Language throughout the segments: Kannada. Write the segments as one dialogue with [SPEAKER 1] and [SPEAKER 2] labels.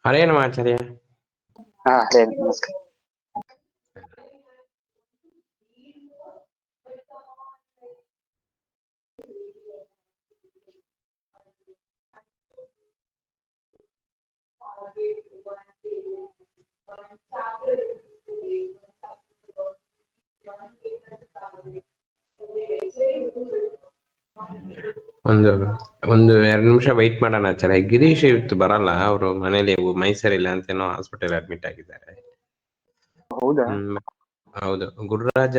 [SPEAKER 1] ಹರೇ ನಮಾಚಾರ್ಯ.
[SPEAKER 2] ಹರೇ ನಮಸ್ಕಾರ.
[SPEAKER 1] ಒಂದು 2 ನಿಮಿಷ ವೈಟ್ ಮಾಡೋಣ ಆಚಾರ್ಯ. ಗಿರೀಶ್ ಇವತ್ತು ಬರಲ್ಲ, ಅವರು ಮನೇಲಿ ಮೈಸೂರಿಲ್ಲ ಅಂತೇನೋ ಹಾಸ್ಪಿಟಲ್ ಅಡ್ಮಿಟ್ ಆಗಿದ್ದಾರೆ.
[SPEAKER 2] ಹೌದಾ?
[SPEAKER 1] ಹೌದು. ಗುರುರಾಜ್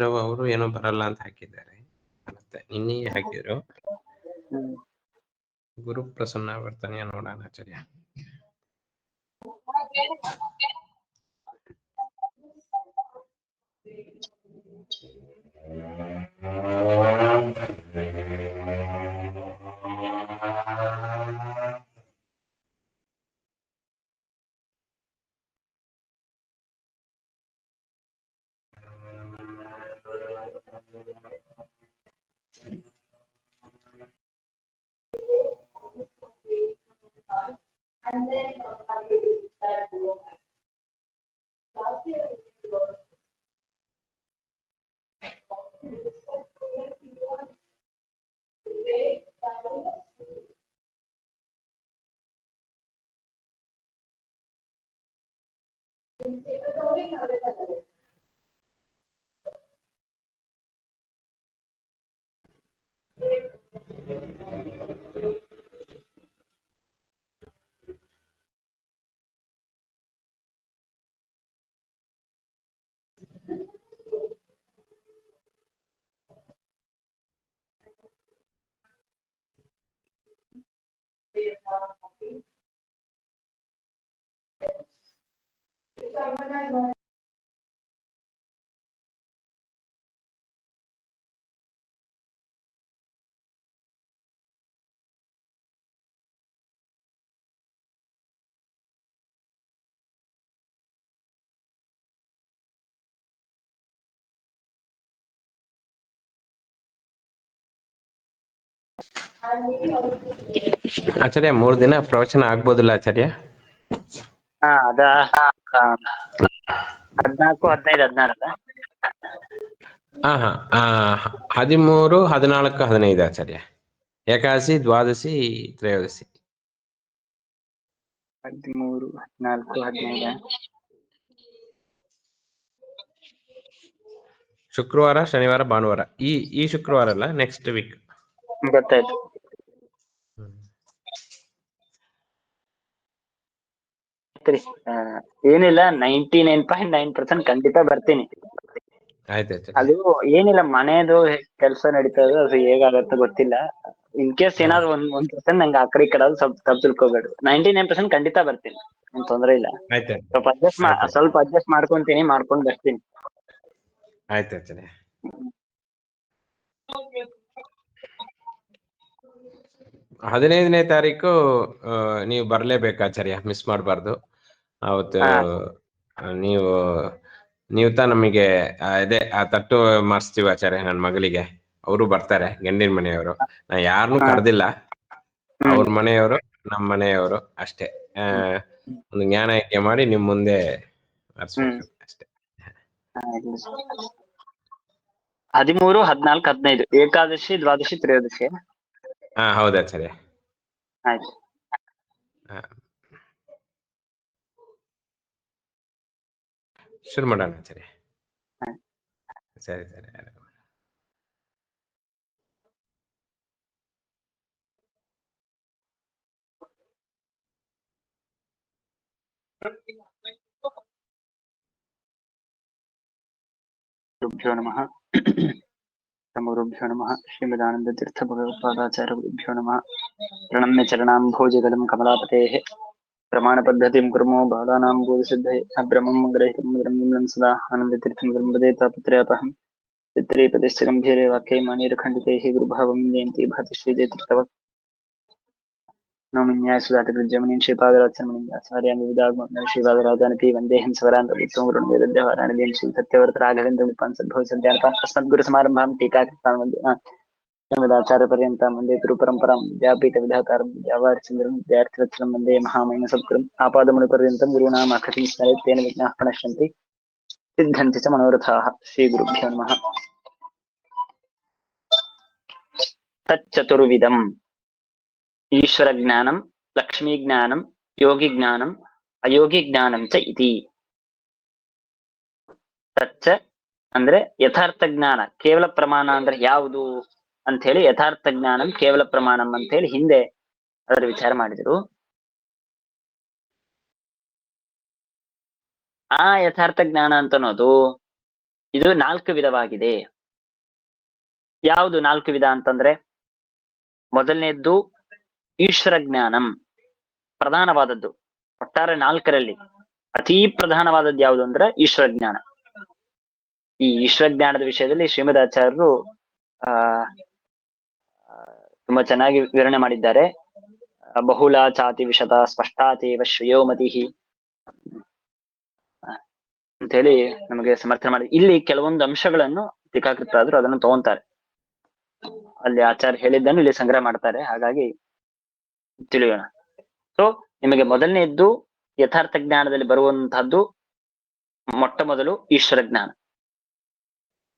[SPEAKER 1] ರಾವ್ ಅವರು ಏನೋ ಬರಲ್ಲ ಅಂತ ಹಾಕಿದ್ದಾರೆ. ಮತ್ತೆ ನಿನ್ನೆ ಹಾಕಿದ್ರು. ಗುರು ಪ್ರಸನ್ನ ಬರ್ತಾನೆ ನೋಡೋಣ ಆಚಾರ್ಯ. ಆಚಾರ್ಯ 3 ದಿನ ಪ್ರವಚನ ಆಗ್ಬೋದಿಲ್ಲ ಆಚಾರ್ಯ?
[SPEAKER 2] ಅದ 14, 15, 16
[SPEAKER 1] 13, 14, 15 ಆಚಾರ್ಯ. ಏಕಾದಶಿ, ದ್ವಾದಶಿ, ತ್ರಯೋದಶಿ.
[SPEAKER 2] 13, 14, 15
[SPEAKER 1] ಶುಕ್ರವಾರ, ಶನಿವಾರ, ಭಾನುವಾರ. ಈ ಶುಕ್ರವಾರ ಅಲ್ಲ, ನೆಕ್ಸ್ಟ್ ವೀಕ್.
[SPEAKER 2] ಗೊತ್ತಾಯ್ತು. ಏನಿಲ್ಲ, 99.9% ಖಂಡಿತ ಬರ್ತೀನಿ. ಅದು ಏನಿಲ್ಲ, ಮನೆಯದು ಕೆಲಸ ನಡೀತಾ ಇದೆ, ಅದು ಹೇಗಾಗತ್ತೆ ಗೊತ್ತಿಲ್ಲ. ಇನ್ ಕೇಸ್ ಏನಾದ್ರು 1% ನಂಗೆ ಆ ಕಡೆ ಈ ಕಡೆ ಸ್ವಲ್ಪ ತಪ್ಪು ತಿಳ್ಕೊಬೇಡಿ. 99% ಖಂಡಿತ ಬರ್ತೀನಿ, ಏನ್ ತೊಂದ್ರೆ ಇಲ್ಲ. ಸ್ವಲ್ಪ ಅಡ್ಜಸ್ಟ್ ಮಾಡ್ಕೊಂಡ್ ಬರ್ತೀನಿ.
[SPEAKER 1] ಆಯ್ತು ಆಚಾರ್ಯ. 15ನೇ ತಾರೀಕು ನೀವು ಬರ್ಲೇಬೇಕು ಆಚಾರ್ಯ, ಮಿಸ್ ಮಾಡಬಾರ್ದು. ಅವತ್ತು ನೀವು ನಮಗೆ ಆ ತಟ್ಟು ಮಾಡಿಸ್ತೀವಿ ಆಚಾರ್ಯ. ನನ್ನ ಮಗಳಿಗೆ ಅವರು ಬರ್ತಾರೆ, ಗಂಡಿನ ಮನೆಯವರು. ನಾ ಯಾರನ್ನೂ ಕರೆದಿಲ್ಲ, ಅವ್ರ ಮನೆಯವರು, ನಮ್ಮ ಮನೆಯವರು ಅಷ್ಟೇ. ಒಂದು ಜ್ಞಾನ ಯಜ್ಞ ಮಾಡಿ ನಿಮ್ ಮುಂದೆ ಅರ್ಸ್ಬೇಕು ಅಷ್ಟೇ.
[SPEAKER 2] 13, 14, 15 ಏಕಾದಶಿ, ದ್ವಾದಶಿ, ತ್ರಯೋದಶಿ.
[SPEAKER 1] ಹೌದಾಚಾರ್ಯ.
[SPEAKER 2] ಆಯ್ತು.
[SPEAKER 1] ಶುರು ಮಾಡೋಣ ಆಚಾರ್ಯ. ಸರಿ ಸರಿ.
[SPEAKER 2] ಗುರುಭ್ಯೋ ನಮಃ. ಗುರುಭ್ಯೋ ನಮಃ. ಶ್ರೀಮದಾನಂದ ತೀರ್ಥ ಭಗವತ್ಪಾದಾಚಾರ್ಯ ಗುರುಭ್ಯೋ ನಮಃ. ಪ್ರಣಮ್ಯ ಚರಣಾಂಭೋಜಗದಂ ಕಮಲಾಪತೇಃ ಪ್ರಮಾಣ ಪದ್ಧತಿಂ ಕುರ್ಮೋ ಬಾಲಾನಾಂ ಬೋಧಸಿದ್ಧಯೇ ಅಬ್ರಹ್ಮಂ ಗ್ರಹಿತಂ ಸದಾ ಆನಂದ ತೀರ್ಥಂ ಗಂಭದೇ ತಾಪತ್ರಯಾಪಹಂ ಚಿತ್ರೇ ಪದಶ್ಚ ಗಂಭೀರೆ ವಾಕ್ಯೈ ಮಾನೇರಖಂಡಿತೈಃ ಗುರುಭಾವಂ ಜಯಂತಿ ಭಾತಿ ಶ್ರೀಜಯತೀರ್ಥವತ್ ನೌಮಿನ್ಯಾಯ ಸುಧಾತೃಜಮನೀಂ ಶ್ರೀಪಾದರಾಜಾಚಾರ್ಯಾಂ ವಿವಿಧಾಗಮ ಶ್ರೀಪಾದರಾಜಾನಪಿ ವಂದೇಹಂ ಸವರಾನ್ ರವಿತ್ವಂ ವೃಂದೇರದ್ಯವಾರಾಣಿದೇಂ ಶ್ರೀ ಸತ್ಯವರ್ತ ರಾಘವೇಂದ್ರ ವಿಪಾನ್ ಸದ್ಭವ ಸದ್ಯಾನಪಾನ್ ಅಸ್ಮದ್ಗುರು ಸಮಾರಂಭಾಂ ಟೀಕಾಕೃತಾಂ ವಂದೇ ಶ್ರೀಮದಾಚಾರ್ಯ ಪರ್ಯಂತ ಮುಂದೆ ಗುರು ಪರಂಪರಾಂ ವಿದ್ಯಾಪೀಠ ವಿಧಾತಾರಂ ವಿದ್ಯಾವಾರಿಚಂದ್ರಂ ವಿದ್ಯಾರ್ಥಿವತ್ಸಲಂ ವಂದೇ ಮಹಾಮಹಿಮ ಸದ್ಗುರುಂ ಆಪಾದಮಣಿ ಪರ್ಯಂತಂ ಗುರುಣಾಂ ಅಕೃತಿಂ ಸ್ಮರೇತ್ತೇನ ವಿಘ್ನಾಃ ಪ್ರಣಶ್ಯಂತಿ ಸಿದ್ಧಂತಿ ಚ ಮನೋರಥಾಃ. ಶ್ರೀ ಗುರುಭ್ಯೋ ನಮಃ. ತಚ್ಚತುರ್ವಿಧಂ ಈಶ್ವರ ಜ್ಞಾನಂ, ಲಕ್ಷ್ಮೀ ಜ್ಞಾನಂ, ಯೋಗಿ ಜ್ಞಾನಂ, ಅಯೋಗಿ ಜ್ಞಾನಂ ಚ ಇತಿ. ತಚ್ಚ ಅಂದ್ರೆ ಯಥಾರ್ಥ ಜ್ಞಾನ, ಕೇವಲ ಪ್ರಮಾಣ ಅಂದ್ರೆ ಯಾವುದು ಅಂತ ಹೇಳಿ, ಯಥಾರ್ಥ ಜ್ಞಾನಂ ಕೇವಲ ಪ್ರಮಾಣಂ ಅಂತ ಹೇಳಿ ಹಿಂದೆ ಅದರ ವಿಚಾರ ಮಾಡಿದ್ರು. ಆ ಯಥಾರ್ಥ ಜ್ಞಾನ ಅಂತ ಅನ್ನೋದು ಇದು 4 ವಿಧವಾಗಿದೆ. ಯಾವುದು 4 ವಿಧ ಅಂತಂದ್ರೆ, ಮೊದಲನೇದ್ದು ಈಶ್ವರ ಜ್ಞಾನಂ, ಪ್ರಧಾನವಾದದ್ದು. ಒಟ್ಟಾರೆ 4ರಲ್ಲಿ ಅತೀ ಪ್ರಧಾನವಾದದ್ದು ಯಾವುದು ಅಂದ್ರೆ ಈಶ್ವರ ಜ್ಞಾನ. ಈ ಈಶ್ವರ ಜ್ಞಾನದ ವಿಷಯದಲ್ಲಿ ಶ್ರೀಮದಾಚಾರ್ಯರು ತುಂಬಾ ಚೆನ್ನಾಗಿ ವಿವರಣೆ ಮಾಡಿದ್ದಾರೆ. ಬಹುಳ ಚಾತಿ ವಿಶತ ಸ್ಪಷ್ಟಾತೇವ ಶ್ರೇಯೋಮತಿ ಅಂತ ಹೇಳಿ ನಮಗೆ ಸಮರ್ಥನೆ ಮಾಡಿ. ಇಲ್ಲಿ ಕೆಲವೊಂದು ಅಂಶಗಳನ್ನು ಟೀಕಾಕೃತರಾದ್ರು ಅದನ್ನು ತಗೊಂತಾರೆ, ಅಲ್ಲಿ ಆಚಾರ್ಯ ಹೇಳಿದ್ದನ್ನು ಇಲ್ಲಿ ಸಂಗ್ರಹ ಮಾಡ್ತಾರೆ. ಹಾಗಾಗಿ ತಿಳಿಯೋಣ. ಸೊ ನಿಮಗೆ ಮೊದಲನೇದ್ದು ಯಥಾರ್ಥ ಜ್ಞಾನದಲ್ಲಿ ಬರುವಂತಹದ್ದು ಮೊಟ್ಟ ಮೊದಲು ಈಶ್ವರ ಜ್ಞಾನ,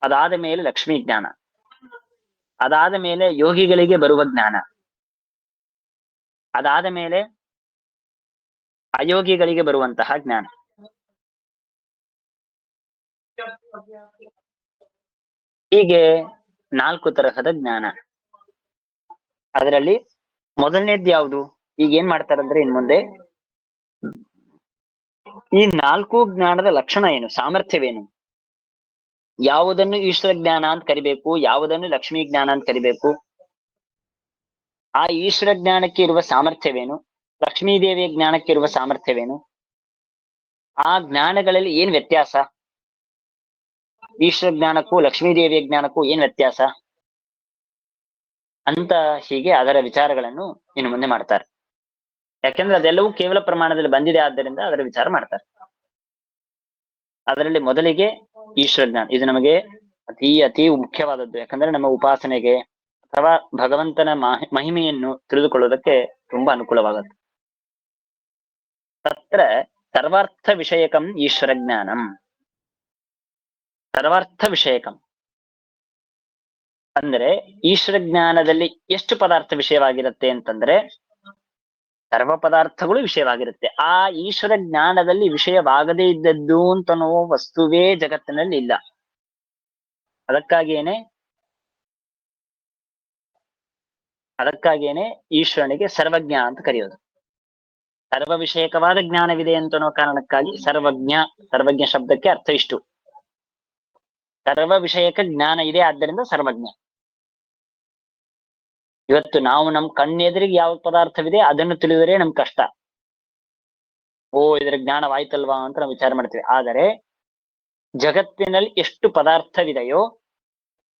[SPEAKER 2] ಅದಾದ ಮೇಲೆ ಲಕ್ಷ್ಮೀ ಜ್ಞಾನ, ಅದಾದ ಮೇಲೆ ಯೋಗಿಗಳಿಗೆ ಬರುವ ಜ್ಞಾನ, ಅದಾದ ಮೇಲೆ ಅಯೋಗಿಗಳಿಗೆ ಬರುವಂತಹ ಜ್ಞಾನ. ಹೀಗೆ 4 ತರಹದ ಜ್ಞಾನ. ಅದರಲ್ಲಿ ಮೊದಲನೇದ್ದು ಯಾವುದು? ಈಗ ಏನ್ ಮಾಡ್ತಾರಂದ್ರೆ ಇನ್ ಮುಂದೆ ಈ 4 ಜ್ಞಾನದ ಲಕ್ಷಣ ಏನು, ಸಾಮರ್ಥ್ಯವೇನು, ಯಾವುದನ್ನು ಈಶ್ವರ ಜ್ಞಾನ ಅಂತ ಕರಿಬೇಕು, ಯಾವುದನ್ನು ಲಕ್ಷ್ಮೀ ಜ್ಞಾನ ಅಂತ ಕರಿಬೇಕು, ಆ ಈಶ್ವರ ಜ್ಞಾನಕ್ಕೆ ಇರುವ ಸಾಮರ್ಥ್ಯವೇನು, ಲಕ್ಷ್ಮೀ ದೇವಿಯ ಜ್ಞಾನಕ್ಕೆ ಇರುವ ಸಾಮರ್ಥ್ಯವೇನು, ಆ ಜ್ಞಾನಗಳಲ್ಲಿ ಏನ್ ವ್ಯತ್ಯಾಸ, ಈಶ್ವರ ಜ್ಞಾನಕ್ಕೂ ಲಕ್ಷ್ಮೀ ದೇವಿಯ ಜ್ಞಾನಕ್ಕೂ ಏನ್ ವ್ಯತ್ಯಾಸ ಅಂತ ಹೀಗೆ ಅದರ ವಿಚಾರಗಳನ್ನು ಇನ್ನು ಮುಂದೆ ಮಾಡ್ತಾರೆ. ಯಾಕೆಂದ್ರೆ ಅದೆಲ್ಲವೂ ಕೇವಲ ಪ್ರಮಾಣದಲ್ಲಿ ಬಂದಿದೆ, ಆದ್ದರಿಂದ ಅದರ ವಿಚಾರ ಮಾಡ್ತಾರೆ. ಅದರಲ್ಲಿ ಮೊದಲಿಗೆ ಈಶ್ವರ ಜ್ಞಾನ, ಇದು ನಮಗೆ ಅತಿ ಮುಖ್ಯವಾದದ್ದು. ಯಾಕಂದ್ರೆ ನಮ್ಮ ಉಪಾಸನೆಗೆ ಅಥವಾ ಭಗವಂತನ ಮಹಿಮೆಯನ್ನು ತಿಳಿದುಕೊಳ್ಳುವುದಕ್ಕೆ ತುಂಬಾ ಅನುಕೂಲವಾಗುತ್ತೆ. ತತ್ರ ಸರ್ವಾರ್ಥ ವಿಷಯಕಂ ಈಶ್ವರ ಜ್ಞಾನಂ. ಸರ್ವಾರ್ಥ ವಿಷಯಕಂ ಅಂದ್ರೆ ಈಶ್ವರ ಜ್ಞಾನದಲ್ಲಿ ಎಷ್ಟು ಪದಾರ್ಥ ವಿಷಯವಾಗಿರುತ್ತೆ ಅಂತಂದ್ರೆ, ಸರ್ವ ಪದಾರ್ಥಗಳು ವಿಷಯವಾಗಿರುತ್ತೆ. ಆ ಈಶ್ವರ ಜ್ಞಾನದಲ್ಲಿ ವಿಷಯವಾಗದೇ ಇದ್ದದ್ದು ಅಂತನೋ ವಸ್ತುವೇ ಜಗತ್ತಿನಲ್ಲಿ ಇಲ್ಲ. ಅದಕ್ಕಾಗಿಯೇನೆ ಈಶ್ವರನಿಗೆ ಸರ್ವಜ್ಞ ಅಂತ ಕರೆಯೋದು. ಸರ್ವ ವಿಷಯಕವಾದ ಜ್ಞಾನವಿದೆ ಅಂತನೋ ಕಾರಣಕ್ಕಾಗಿ ಸರ್ವಜ್ಞ ಶಬ್ದಕ್ಕೆ ಅರ್ಥ ಇಷ್ಟು, ಸರ್ವ ವಿಷಯಕ ಜ್ಞಾನ ಇದೆ, ಆದ್ದರಿಂದ ಸರ್ವಜ್ಞ. ಇವತ್ತು ನಾವು ನಮ್ ಕಣ್ಣೆದುರಿಗೆ ಯಾವ ಪದಾರ್ಥವಿದೆ ಅದನ್ನು ತಿಳಿದರೆ ನಮ್ ಕಷ್ಟ, ಇದರ ಜ್ಞಾನವಾಯ್ತಲ್ವಾ ಅಂತ ನಾವು ವಿಚಾರ ಮಾಡ್ತೀವಿ. ಆದರೆ ಜಗತ್ತಿನಲ್ಲಿ ಎಷ್ಟು ಪದಾರ್ಥವಿದೆಯೋ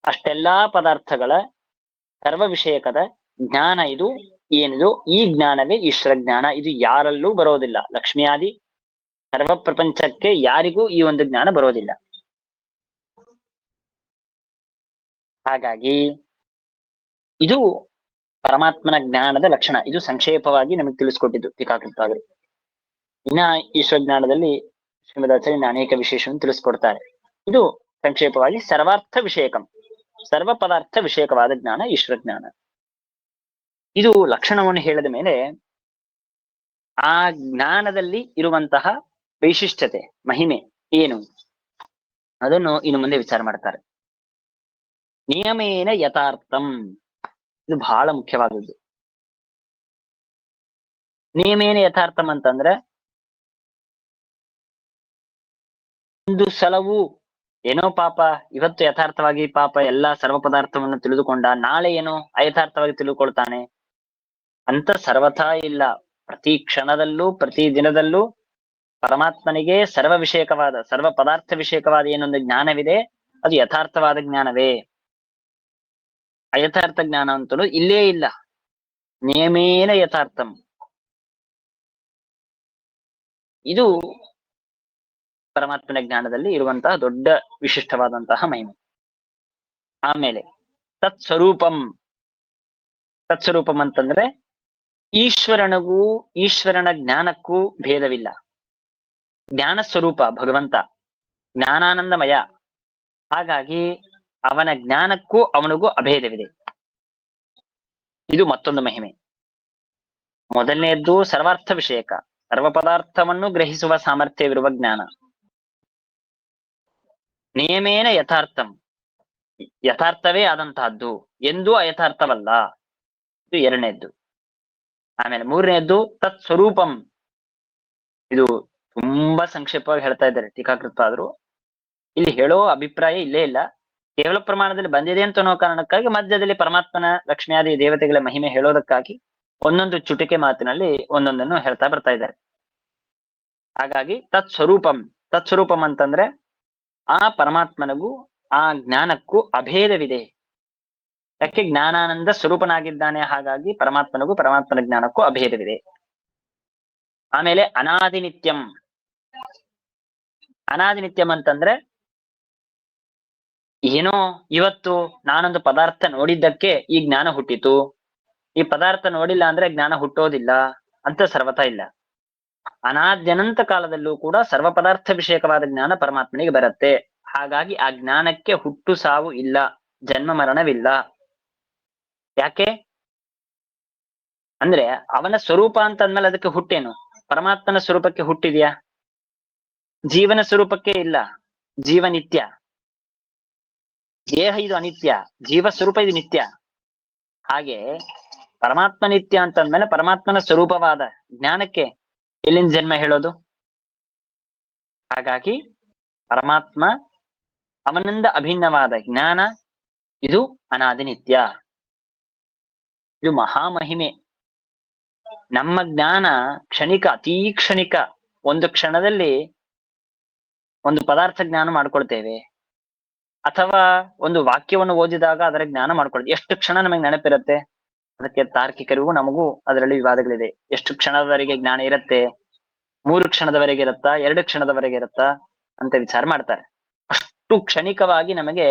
[SPEAKER 2] ಅಷ್ಟೆಲ್ಲಾ ಪದಾರ್ಥಗಳ ಸರ್ವ ವಿಷಯಕದ ಜ್ಞಾನ ಇದು ಏನಿದು, ಈ ಜ್ಞಾನವೇ ಈಶ್ವರ ಜ್ಞಾನ. ಇದು ಯಾರಲ್ಲೂ ಬರೋದಿಲ್ಲ. ಲಕ್ಷ್ಮಿಯಾದಿ ಸರ್ವ ಪ್ರಪಂಚಕ್ಕೆ ಯಾರಿಗೂ ಈ ಒಂದು ಜ್ಞಾನ ಬರೋದಿಲ್ಲ. ಹಾಗಾಗಿ ಇದು ಪರಮಾತ್ಮನ ಜ್ಞಾನದ ಲಕ್ಷಣ. ಇದು ಸಂಕ್ಷೇಪವಾಗಿ ನಮಗೆ ತಿಳಿಸ್ಕೊಟ್ಟಿದ್ದು ಟೀಕಾಕೃತವಾಗಲಿ. ಇನ್ನ ಈಶ್ವರ ಜ್ಞಾನದಲ್ಲಿ ಶ್ರೀಮದಾಚಾರ್ಯ ಅನೇಕ ವಿಶೇಷವನ್ನು ತಿಳಿಸ್ಕೊಡ್ತಾರೆ. ಇದು ಸಂಕ್ಷೇಪವಾಗಿ ಸರ್ವಾರ್ಥ ವಿಷಯಕಂ, ಸರ್ವ ಪದಾರ್ಥ ವಿಷಯಕವಾದ ಜ್ಞಾನ ಈಶ್ವರ ಜ್ಞಾನ. ಇದು ಲಕ್ಷಣವನ್ನು ಹೇಳಿದ ಮೇಲೆ ಆ ಜ್ಞಾನದಲ್ಲಿ ಇರುವಂತಹ ವೈಶಿಷ್ಟ್ಯತೆ, ಮಹಿಮೆ ಏನು ಅದನ್ನು ಇನ್ನು ಮುಂದೆ ವಿಚಾರ ಮಾಡ್ತಾರೆ. ನಿಯಮೇನ ಯಥಾರ್ಥಂ, ಇದು ಬಹಳ ಮುಖ್ಯವಾದದ್ದು. ನಿಯಮೇನ ಯಥಾರ್ಥಂ ಅಂತಂದ್ರೆ, ಒಂದು ಸಲವೂ ಏನೋ ಪಾಪ ಇವತ್ತು ಯಥಾರ್ಥವಾಗಿ ಪಾಪ ಎಲ್ಲಾ ಸರ್ವ ಪದಾರ್ಥವನ್ನು ತಿಳಿದುಕೊಂಡ, ನಾಳೆ ಏನೋ ಅಯಥಾರ್ಥವಾಗಿ ತಿಳಿದುಕೊಳ್ತಾನೆ ಅಂತ ಸರ್ವಥಾ ಇಲ್ಲ. ಪ್ರತಿ ಕ್ಷಣದಲ್ಲೂ ಪ್ರತಿ ದಿನದಲ್ಲೂ ಪರಮಾತ್ಮನಿಗೆ ಸರ್ವ ವಿಷಯಕವಾದ ಸರ್ವ ಪದಾರ್ಥ ವಿಷಯಕವಾದ ಏನೊಂದು ಜ್ಞಾನವಿದೆ, ಅದು ಯಥಾರ್ಥವಾದ ಜ್ಞಾನವೇ. ಅಯಥಾರ್ಥ ಜ್ಞಾನ ಅಂತಲೂ ಇಲ್ಲೇ ಇಲ್ಲ. ನಿಯಮೇನ ಯಥಾರ್ಥಂ, ಇದು ಪರಮಾತ್ಮನ ಜ್ಞಾನದಲ್ಲಿ ಇರುವಂತಹ ದೊಡ್ಡ ವಿಶಿಷ್ಟವಾದಂತಹ ಮಹಿಮೆ. ಆಮೇಲೆ ತತ್ ಸ್ವರೂಪಂ, ತತ್ಸ್ವರೂಪಂ ಅಂತಂದ್ರೆ ಈಶ್ವರನ ಜ್ಞಾನಕ್ಕೂ ಭೇದವಿಲ್ಲ. ಜ್ಞಾನ ಸ್ವರೂಪ ಭಗವಂತ, ಜ್ಞಾನಾನಂದಮಯ. ಹಾಗಾಗಿ ಅವನ ಜ್ಞಾನಕ್ಕೂ ಅವನಿಗೂ ಅಭೇದವಿದೆ. ಇದು ಮತ್ತೊಂದು ಮಹಿಮೆ. ಮೊದಲನೆಯದ್ದು ಸರ್ವಾರ್ಥ ವಿಷಯಕ, ಸರ್ವ ಪದಾರ್ಥವನ್ನು ಗ್ರಹಿಸುವ ಸಾಮರ್ಥ್ಯವಿರುವ ಜ್ಞಾನ. ನಿಯಮೇನ ಯಥಾರ್ಥಂ, ಯಥಾರ್ಥವೇ ಆದಂತಹದ್ದು, ಎಂದೂ ಅಯಥಾರ್ಥವಲ್ಲ. ಇದು ಎರಡನೇದ್ದು. ಆಮೇಲೆ ಮೂರನೇದ್ದು ತತ್ ಸ್ವರೂಪಂ. ಇದು ತುಂಬಾ ಸಂಕ್ಷೇಪವಾಗಿ ಹೇಳ್ತಾ ಇದ್ದಾರೆ ಟೀಕಾಕೃತ್ಪಾದರು. ಇಲ್ಲಿ ಹೇಳೋ ಅಭಿಪ್ರಾಯ ಇಲ್ಲೇ ಇಲ್ಲ, ಕೇವಲ ಪ್ರಮಾಣದಲ್ಲಿ ಬಂದಿದೆ ಅಂತ ಅನ್ನೋ ಕಾರಣಕ್ಕಾಗಿ ಮಧ್ಯದಲ್ಲಿ ಪರಮಾತ್ಮನ ಲಕ್ಷ್ಮಿಯಾದಿ ದೇವತೆಗಳ ಮಹಿಮೆ ಹೇಳೋದಕ್ಕಾಗಿ ಒಂದೊಂದು ಚುಟಿಕೆ ಮಾತಿನಲ್ಲಿ ಒಂದೊಂದನ್ನು ಹೇಳ್ತಾ ಬರ್ತಾ ಇದ್ದಾರೆ. ಹಾಗಾಗಿ ತತ್ಸ್ವರೂಪಂ ಅಂತಂದ್ರೆ ಆ ಪರಮಾತ್ಮನಿಗೂ ಆ ಜ್ಞಾನಕ್ಕೂ ಅಭೇದವಿದೆ. ಯಾಕೆ? ಜ್ಞಾನಾನಂದ ಸ್ವರೂಪನಾಗಿದ್ದಾನೆ. ಹಾಗಾಗಿ ಪರಮಾತ್ಮನಿಗೂ ಪರಮಾತ್ಮನ ಜ್ಞಾನಕ್ಕೂ ಅಭೇದವಿದೆ. ಆಮೇಲೆ ಅನಾದಿನಿತ್ಯಂ. ಅನಾದಿನಿತ್ಯಂ ಅಂತಂದ್ರೆ ಏನೋ ಇವತ್ತು ನಾನೊಂದು ಪದಾರ್ಥ ನೋಡಿದ್ದಕ್ಕೆ ಈ ಜ್ಞಾನ ಹುಟ್ಟಿತು, ಈ ಪದಾರ್ಥ ನೋಡಿಲ್ಲ ಅಂದ್ರೆ ಜ್ಞಾನ ಹುಟ್ಟೋದಿಲ್ಲ ಅಂತ ಸರ್ವತಾ ಇಲ್ಲ. ಅನಾದ್ಯನಂತ ಕಾಲದಲ್ಲೂ ಕೂಡ ಸರ್ವ ಪದಾರ್ಥ ವಿಷಯಕವಾದ ಜ್ಞಾನ ಪರಮಾತ್ಮನಿಗೆ ಬರುತ್ತೆ. ಹಾಗಾಗಿ ಆ ಜ್ಞಾನಕ್ಕೆ ಹುಟ್ಟು ಸಾವು ಇಲ್ಲ, ಜನ್ಮ ಮರಣವಿಲ್ಲ. ಯಾಕೆ ಅಂದ್ರೆ ಅವನ ಸ್ವರೂಪ ಅಂತ ಅಂದ್ಮೇಲೆ ಅದಕ್ಕೆ ಹುಟ್ಟೇನು? ಪರಮಾತ್ಮನ ಸ್ವರೂಪಕ್ಕೆ ಹುಟ್ಟಿದ್ಯಾ? ಜೀವನ ಸ್ವರೂಪಕ್ಕೆ ಇಲ್ಲ, ಜೀವ ನಿತ್ಯ. ದೇಹ ಇದು ಅನಿತ್ಯ, ಜೀವ ಸ್ವರೂಪ ಇದು ನಿತ್ಯ. ಹಾಗೆ ಪರಮಾತ್ಮ ನಿತ್ಯ ಅಂತಂದ್ಮೇಲೆ ಪರಮಾತ್ಮನ ಸ್ವರೂಪವಾದ ಜ್ಞಾನಕ್ಕೆ ಎಲ್ಲಿಂದ ಜನ್ಮ ಹೇಳೋದು? ಹಾಗಾಗಿ ಪರಮಾತ್ಮ ಅವನಿಂದ ಅಭಿನ್ನವಾದ ಜ್ಞಾನ ಇದು ಅನಾದಿ ನಿತ್ಯ. ಇದು ಮಹಾಮಹಿಮೆ. ನಮ್ಮ ಜ್ಞಾನ ಕ್ಷಣಿಕ, ಅತೀ ಕ್ಷಣಿಕ. ಒಂದು ಕ್ಷಣದಲ್ಲಿ ಒಂದು ಪದಾರ್ಥ ಜ್ಞಾನ ಮಾಡ್ಕೊಳ್ತೇವೆ, ಅಥವಾ ಒಂದು ವಾಕ್ಯವನ್ನು ಓದಿದಾಗ ಅದರ ಜ್ಞಾನ ಮಾಡ್ಕೊಳ್ತೇವೆ. ಎಷ್ಟು ಕ್ಷಣ ನಮಗೆ ನೆನಪಿರುತ್ತೆ? ಅದಕ್ಕೆ ತಾರ್ಕಿಕರಿಗೂ ನಮಗೂ ಅದರಲ್ಲಿ ವಿವಾದಗಳಿದೆ. ಎಷ್ಟು ಕ್ಷಣದವರೆಗೆ ಜ್ಞಾನ ಇರುತ್ತೆ? 3 ಕ್ಷಣದವರೆಗೆ ಇರುತ್ತಾ, 2 ಕ್ಷಣದವರೆಗೆ ಇರುತ್ತಾ ಅಂತ ವಿಚಾರ ಮಾಡ್ತಾರೆ. ಅಷ್ಟು ಕ್ಷಣಿಕವಾಗಿ ನಮಗೆ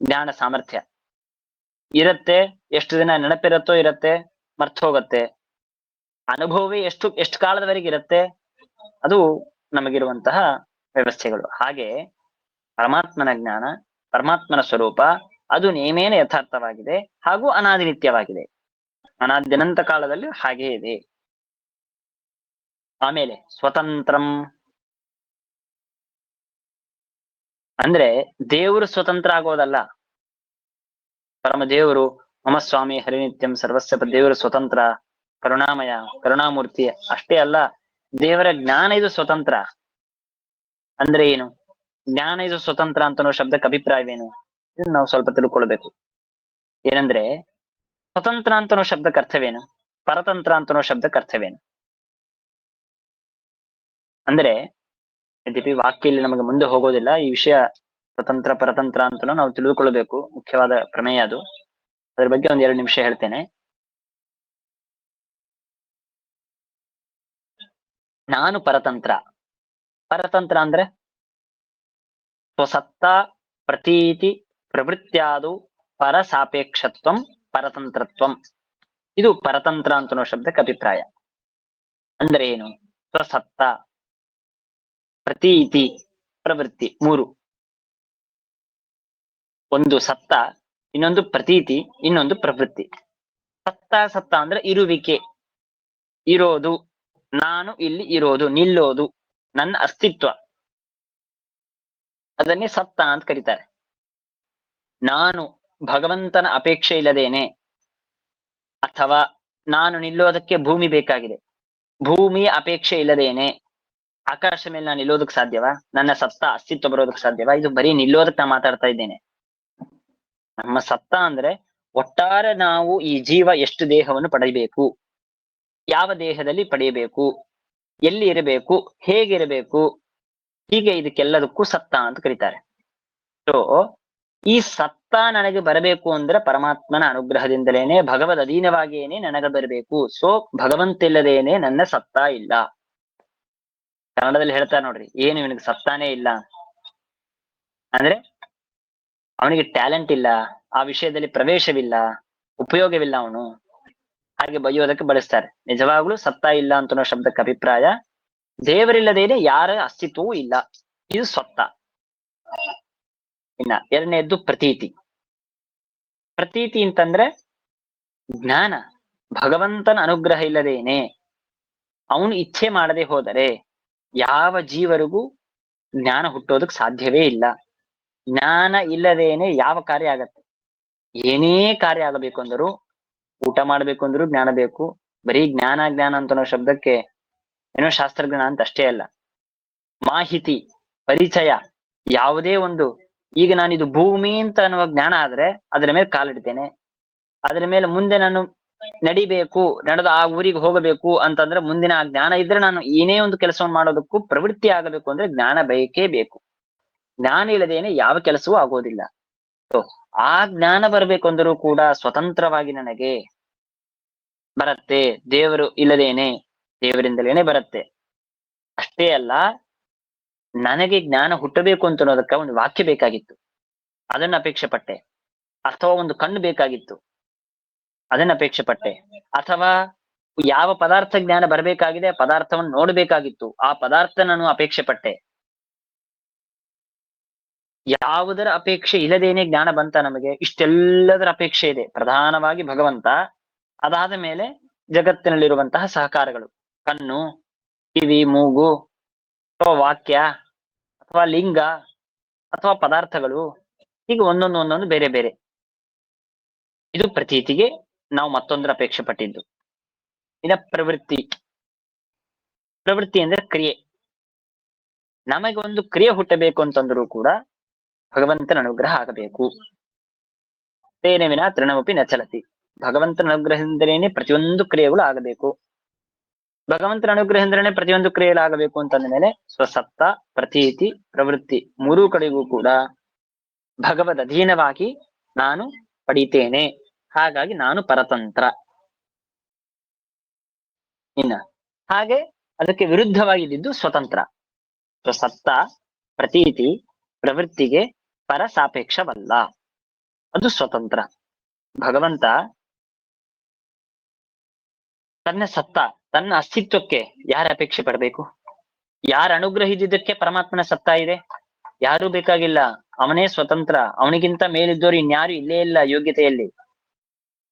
[SPEAKER 2] ಜ್ಞಾನ ಸಾಮರ್ಥ್ಯ ಇರುತ್ತೆ. ಎಷ್ಟು ದಿನ ನೆನಪಿರುತ್ತೋ ಇರುತ್ತೆ, ಮರ್ತು ಹೋಗುತ್ತೆ. ಅನುಭವವೇ ಎಷ್ಟು ಕಾಲದವರೆಗೆ ಇರುತ್ತೆ, ಅದು ನಮಗಿರುವಂತಹ ವ್ಯವಸ್ಥೆಗಳು. ಹಾಗೆ ಪರಮಾತ್ಮನ ಜ್ಞಾನ, ಪರಮಾತ್ಮನ ಸ್ವರೂಪ ಅದು ನೇಮೇನ ಯಥಾರ್ಥವಾಗಿದೆ ಹಾಗೂ ಅನಾದಿನಿತ್ಯವಾಗಿದೆ. ಅನಾದ್ಯನಂತ ಕಾಲದಲ್ಲಿ ಹಾಗೇ ಇದೆ. ಆಮೇಲೆ ಸ್ವತಂತ್ರಂ ಅಂದ್ರೆ ದೇವರು ಸ್ವತಂತ್ರ ಆಗೋದಲ್ಲ. ಪರಮ ದೇವರು ಮಮ ಸ್ವಾಮಿ ಹರಿನಿತ್ಯಂ ಸರ್ವಸ್ವ ದೇವರು ಸ್ವತಂತ್ರ, ಕರುಣಾಮಯ, ಕರುಣಾಮೂರ್ತಿ ಅಷ್ಟೇ ಅಲ್ಲ, ದೇವರ ಜ್ಞಾನ ಇದು ಸ್ವತಂತ್ರ. ಅಂದ್ರೆ ಏನು? ಜ್ಞಾನ ಇದು ಸ್ವತಂತ್ರ ಅಂತನೋ ಶಬ್ದಕ್ಕೆ ಅಭಿಪ್ರಾಯವೇನು? ಇದನ್ನ ನಾವು ಸ್ವಲ್ಪ ತಿಳ್ಕೊಳ್ಬೇಕು. ಏನಂದ್ರೆ ಸ್ವತಂತ್ರ ಅಂತನೋ ಶಬ್ದಕ್ಕೆ ಅರ್ಥವೇನು? ಪರತಂತ್ರ ಅಂತನೋ ಶಬ್ದಕ್ಕೆ ಅರ್ಥವೇನು? ಅಂದ್ರೆ ಯದ್ಯಪಿ ವಾಕ್ಯ ಇಲ್ಲಿ ನಮಗೆ ಮುಂದೆ ಹೋಗೋದಿಲ್ಲ, ಈ ವಿಷಯ ಸ್ವತಂತ್ರ ಪರತಂತ್ರ ಅಂತನೂ ನಾವು ತಿಳಿದುಕೊಳ್ಬೇಕು. ಮುಖ್ಯವಾದ ಪ್ರಮೇಯ ಅದು. ಅದ್ರ ಬಗ್ಗೆ 1-2 ನಿಮಿಷ ಹೇಳ್ತೇನೆ. ನಾನು ಪರತಂತ್ರ. ಪರತಂತ್ರ ಅಂದ್ರೆ ಸ್ವಸತ್ತ ಪ್ರತೀತಿ ಪ್ರವೃತ್ತಿಯಾದು ಪರ ಸಾಪೇಕ್ಷತ್ವಂ ಪರತಂತ್ರತ್ವಂ. ಇದು ಪರತಂತ್ರ ಅಂತನೋ ಶಬ್ದಕ್ಕೆ ಅಭಿಪ್ರಾಯ. ಅಂದ್ರೆ ಏನು? ಸ್ವಸತ್ತ, ಪ್ರತೀತಿ, ಪ್ರವೃತ್ತಿ 3. ಒಂದು ಸತ್ತ, ಇನ್ನೊಂದು ಪ್ರತೀತಿ, ಇನ್ನೊಂದು ಪ್ರವೃತ್ತಿ. ಸತ್ತ ಅಂದ್ರೆ ಇರುವಿಕೆ, ಇರೋದು, ನಾನು ಇಲ್ಲಿ ಇರೋದು, ನಿಲ್ಲೋದು, ನನ್ನ ಅಸ್ತಿತ್ವ, ಅದನ್ನೇ ಸತ್ತ ಅಂತ ಕರೀತಾರೆ. ನಾನು ಭಗವಂತನ ಅಪೇಕ್ಷೆ ಇಲ್ಲದೇನೆ, ಅಥವಾ ನಾನು ನಿಲ್ಲೋದಕ್ಕೆ ಭೂಮಿ ಬೇಕಾಗಿದೆ, ಭೂಮಿಯ ಅಪೇಕ್ಷೆ ಇಲ್ಲದೇನೆ ಆಕಾಶ ಮೇಲೆ ನಾನು ನಿಲ್ಲೋದಕ್ಕೆ ಸಾಧ್ಯವಾ? ನನ್ನ ಸತ್ತ ಅಸ್ತಿತ್ವ ಬರೋದಕ್ಕೆ ಸಾಧ್ಯವಾ? ಇದು ಬರೀ ನಿಲ್ಲೋದಕ್ಕೆ ನಾ ಮಾತಾಡ್ತಾ ಇದ್ದೇನೆ. ನಮ್ಮ ಸತ್ತ ಅಂದ್ರೆ ಒಟ್ಟಾರೆ ನಾವು ಈ ಜೀವ ಎಷ್ಟು ದೇಹವನ್ನು ಪಡೆಯಬೇಕು, ಯಾವ ದೇಹದಲ್ಲಿ ಪಡೆಯಬೇಕು, ಎಲ್ಲಿ ಇರಬೇಕು, ಹೇಗಿರಬೇಕು, ಹೀಗೆ ಇದಕ್ಕೆಲ್ಲದಕ್ಕೂ ಸತ್ತ ಅಂತ ಕರೀತಾರೆ. ಸೊ ಈ ಸತ್ತ ನನಗೆ ಬರಬೇಕು ಅಂದ್ರೆ ಪರಮಾತ್ಮನ ಅನುಗ್ರಹದಿಂದಲೇನೆ, ಭಗವದ್ ಅಧೀನವಾಗಿಯೇನೆ ನನಗೆ ಬರಬೇಕು. ಸೊ ಭಗವಂತಿಲ್ಲದೇನೆ ನನ್ನ ಸತ್ತ ಇಲ್ಲ. ಕನ್ನಡದಲ್ಲಿ ಹೇಳ್ತಾರೆ ನೋಡ್ರಿ, ಏನು ಇವನಿಗೆ ಸತ್ತಾನೇ ಇಲ್ಲ ಅಂದ್ರೆ ಅವನಿಗೆ ಟ್ಯಾಲೆಂಟ್ ಇಲ್ಲ, ಆ ವಿಷಯದಲ್ಲಿ ಪ್ರವೇಶವಿಲ್ಲ, ಉಪಯೋಗವಿಲ್ಲ ಅವನು ಹಾಗೆ ಬೈಯೋದಕ್ಕೆ ಬಳಸ್ತಾರೆ. ನಿಜವಾಗ್ಲೂ ಸತ್ತ ಇಲ್ಲ ಅಂತ ಶಬ್ದಕ್ಕೆ ಅಭಿಪ್ರಾಯ ದೇವರಿಲ್ಲದೇನೆ ಯಾರ ಅಸ್ತಿತ್ವವೂ ಇಲ್ಲ, ಇದು ಸತ್ತ. ಇನ್ನ ಎರಡನೇದ್ದು ಪ್ರತೀತಿ. ಪ್ರತೀತಿ ಅಂತಂದ್ರೆ ಜ್ಞಾನ. ಭಗವಂತನ ಅನುಗ್ರಹ ಇಲ್ಲದೇನೆ, ಅವನು ಇಚ್ಛೆ ಮಾಡದೆ ಹೋದರೆ ಯಾವ ಜೀವರಿಗೂ ಜ್ಞಾನ ಹುಟ್ಟೋದಕ್ ಸಾಧ್ಯವೇ ಇಲ್ಲ. ಜ್ಞಾನ ಇಲ್ಲದೇನೆ ಯಾವ ಕಾರ್ಯ ಆಗತ್ತೆ? ಏನೇ ಕಾರ್ಯ ಆಗಬೇಕು ಅಂದರೂ, ಊಟ ಮಾಡ್ಬೇಕು ಅಂದ್ರೂ ಜ್ಞಾನ ಬೇಕು. ಬರೀ ಜ್ಞಾನ ಜ್ಞಾನ ಅಂತ ಅನ್ನೋ ಶಬ್ದಕ್ಕೆ ಏನೋ ಶಾಸ್ತ್ರಜ್ಞಾನ ಅಂತ ಅಷ್ಟೇ ಅಲ್ಲ, ಮಾಹಿತಿ, ಪರಿಚಯ. ಯಾವುದೇ ಒಂದು, ಈಗ ನಾನಿದು ಭೂಮಿ ಅಂತ ಅನ್ನುವ ಜ್ಞಾನ ಆದ್ರೆ ಅದರ ಮೇಲೆ ಕಾಲಿಡ್ತೇನೆ. ಅದರ ಮೇಲೆ ಮುಂದೆ ನಾನು ನಡಿಬೇಕು, ನಡೆದು ಆ ಊರಿಗೆ ಹೋಗಬೇಕು ಅಂತಂದ್ರೆ ಮುಂದಿನ ಆ ಜ್ಞಾನ ಇದ್ರೆ ನಾನು ಏನೇ ಒಂದು ಕೆಲಸವನ್ನು ಮಾಡೋದಕ್ಕೂ ಪ್ರವೃತ್ತಿ ಆಗಬೇಕು ಅಂದ್ರೆ ಜ್ಞಾನ ಬೇಕೇ ಬೇಕು. ಜ್ಞಾನ ಇಲ್ಲದೇನೆ ಯಾವ ಕೆಲಸವೂ ಆಗೋದಿಲ್ಲ. ಆ ಜ್ಞಾನ ಬರ್ಬೇಕು ಅಂದರೂ ಕೂಡ ಸ್ವತಂತ್ರವಾಗಿ ನನಗೆ ಬರತ್ತೆ, ದೇವರು ಇಲ್ಲದೇನೆ, ದೇವರಿಂದಲೇನೆ ಬರುತ್ತೆ. ಅಷ್ಟೇ ಅಲ್ಲ, ನನಗೆ ಜ್ಞಾನ ಹುಟ್ಟಬೇಕು ಅಂತ ಅನ್ನೋದಕ್ಕ ಒಂದು ವಾಕ್ಯ ಬೇಕಾಗಿತ್ತು, ಅದನ್ನ ಅಪೇಕ್ಷೆ ಪಟ್ಟೆ. ಅಥವಾ ಒಂದು ಕಣ್ಣು ಬೇಕಾಗಿತ್ತು, ಅದನ್ನ ಅಪೇಕ್ಷೆ ಪಟ್ಟೆ. ಅಥವಾ ಯಾವ ಪದಾರ್ಥ ಜ್ಞಾನ ಬರಬೇಕಾಗಿದೆ ಆ ಪದಾರ್ಥವನ್ನು ನೋಡ್ಬೇಕಾಗಿತ್ತು, ಆ ಪದಾರ್ಥ ನಾನು ಅಪೇಕ್ಷೆ ಪಟ್ಟೆ. ಯಾವುದರ ಅಪೇಕ್ಷೆ ಇಲ್ಲದೇನೆ ಜ್ಞಾನ ಬಂತ ನಮಗೆ? ಇಷ್ಟೆಲ್ಲದರ ಅಪೇಕ್ಷೆ ಇದೆ. ಪ್ರಧಾನವಾಗಿ ಭಗವಂತ, ಅದಾದ ಮೇಲೆ ಜಗತ್ತಿನಲ್ಲಿರುವಂತಹ ಸಹಕಾರಗಳು, ಕಣ್ಣು, ಕಿವಿ, ಮೂಗು, ಅಥವಾ ವಾಕ್ಯ, ಅಥವಾ ಲಿಂಗ, ಅಥವಾ ಪದಾರ್ಥಗಳು, ಹೀಗೆ ಒಂದೊಂದು ಬೇರೆ ಬೇರೆ. ಇದು ಪ್ರತೀತಿಗೆ ನಾವು ಮತ್ತೊಂದರ ಅಪೇಕ್ಷೆ ಪಟ್ಟಿದ್ದು. ಇನ್ನ ಪ್ರವೃತ್ತಿ. ಪ್ರವೃತ್ತಿ ಅಂದ್ರೆ ಕ್ರಿಯೆ. ನಮಗೆ ಒಂದು ಕ್ರಿಯೆ ಹುಟ್ಟಬೇಕು ಅಂತಂದ್ರೂ ಕೂಡ ಭಗವಂತನ ಅನುಗ್ರಹ ಆಗಬೇಕು. ತೇನ ವಿನ ತೃಣಮಪಿ ನ ಚಲತಿ. ಭಗವಂತನ ಅನುಗ್ರಹದಿಂದಲೇ ಪ್ರತಿಯೊಂದು ಕ್ರಿಯೆಗಳು ಆಗಬೇಕು. ಭಗವಂತನ ಅನುಗ್ರಹದಿಂದಲೇ ಪ್ರತಿಯೊಂದು ಕ್ರಿಯೆಗಳು ಆಗಬೇಕು ಅಂತಂದ ಮೇಲೆ ಸ್ವಸತ್ತ, ಪ್ರತೀತಿ, ಪ್ರವೃತ್ತಿ ಮೂರೂ ಕಡೆಗೂ ಕೂಡ ಭಗವದ್ ಅಧೀನವಾಗಿ ನಾನು ಪಡಿತೇನೆ. ಹಾಗಾಗಿ ನಾನು ಪರತಂತ್ರ. ಇನ್ನ ಹಾಗೆ ಅದಕ್ಕೆ ವಿರುದ್ಧವಾಗಿದ್ದು ಸ್ವತಂತ್ರ. ಸ್ವಸತ್ತ, ಪ್ರತೀತಿ, ಪ್ರವೃತ್ತಿಗೆ ಪರ ಸಾಪೇಕ್ಷವಲ್ಲ, ಅದು ಸ್ವತಂತ್ರ. ಭಗವಂತ ತನ್ನ ಸತ್ತ, ತನ್ನ ಅಸ್ತಿತ್ವಕ್ಕೆ ಯಾರ ಅಪೇಕ್ಷೆ ಪಡಬೇಕು? ಯಾರ ಅನುಗ್ರಹಿಸಿದ್ದಕ್ಕೆ ಪರಮಾತ್ಮನ ಸತ್ತ ಇದೆ? ಯಾರೂ ಬೇಕಾಗಿಲ್ಲ, ಅವನೇ ಸ್ವತಂತ್ರ. ಅವನಿಗಿಂತ ಮೇಲಿದ್ದವರು ಇನ್ಯಾರು ಇಲ್ಲೇ ಇಲ್ಲ ಯೋಗ್ಯತೆಯಲ್ಲಿ.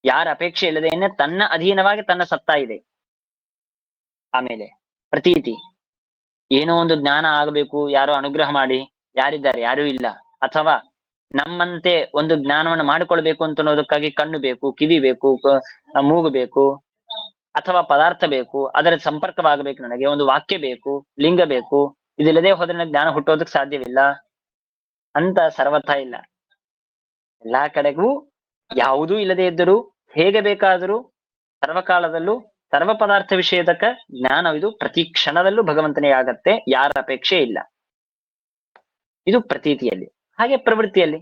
[SPEAKER 2] ಯಾರ ಅಪೇಕ್ಷೆ ಇಲ್ಲದೇನೆ ತನ್ನ ಅಧೀನವಾಗಿ ತನ್ನ ಸತ್ತ ಇದೆ. ಆಮೇಲೆ ಪ್ರತೀತಿ, ಏನೋ ಒಂದು ಜ್ಞಾನ ಆಗಬೇಕು, ಯಾರೋ ಅನುಗ್ರಹ ಮಾಡಿ. ಯಾರಿದ್ದಾರೆ? ಯಾರೂ ಇಲ್ಲ. ಅಥವಾ ನಮ್ಮಂತೆ ಒಂದು ಜ್ಞಾನವನ್ನು ಮಾಡಿಕೊಳ್ಬೇಕು ಅಂತ ಅನ್ನೋದಕ್ಕಾಗಿ ಕಣ್ಣು ಬೇಕು, ಕಿವಿ ಬೇಕು, ಮೂಗು ಬೇಕು, ಅಥವಾ ಪದಾರ್ಥ ಬೇಕು, ಅದರ ಸಂಪರ್ಕವಾಗಬೇಕು. ನನಗೆ ಒಂದು ವಾಕ್ಯ ಬೇಕು, ಲಿಂಗ ಬೇಕು. ಇದಿಲ್ಲದೆ ಹೋದ್ರೆ ನನಗೆ ಜ್ಞಾನ ಹುಟ್ಟೋದಕ್ಕೆ ಸಾಧ್ಯವಿಲ್ಲ ಅಂತ ಸರ್ವಥಾ ಇಲ್ಲ. ಎಲ್ಲಾ ಕಡೆಗೂ ಯಾವುದೂ ಇಲ್ಲದೆ ಇದ್ದರೂ, ಹೇಗೆ ಬೇಕಾದರೂ, ಸರ್ವಕಾಲದಲ್ಲೂ ಸರ್ವ ಪದಾರ್ಥ ವಿಷಯದಕ್ಕ ಜ್ಞಾನವಿದು ಪ್ರತಿ ಕ್ಷಣದಲ್ಲೂ ಭಗವಂತನೇ ಆಗತ್ತೆ, ಯಾರ ಅಪೇಕ್ಷೆ ಇಲ್ಲ. ಇದು ಪ್ರತೀತಿಯಲ್ಲಿ. ಹಾಗೆ ಪ್ರವೃತ್ತಿಯಲ್ಲಿ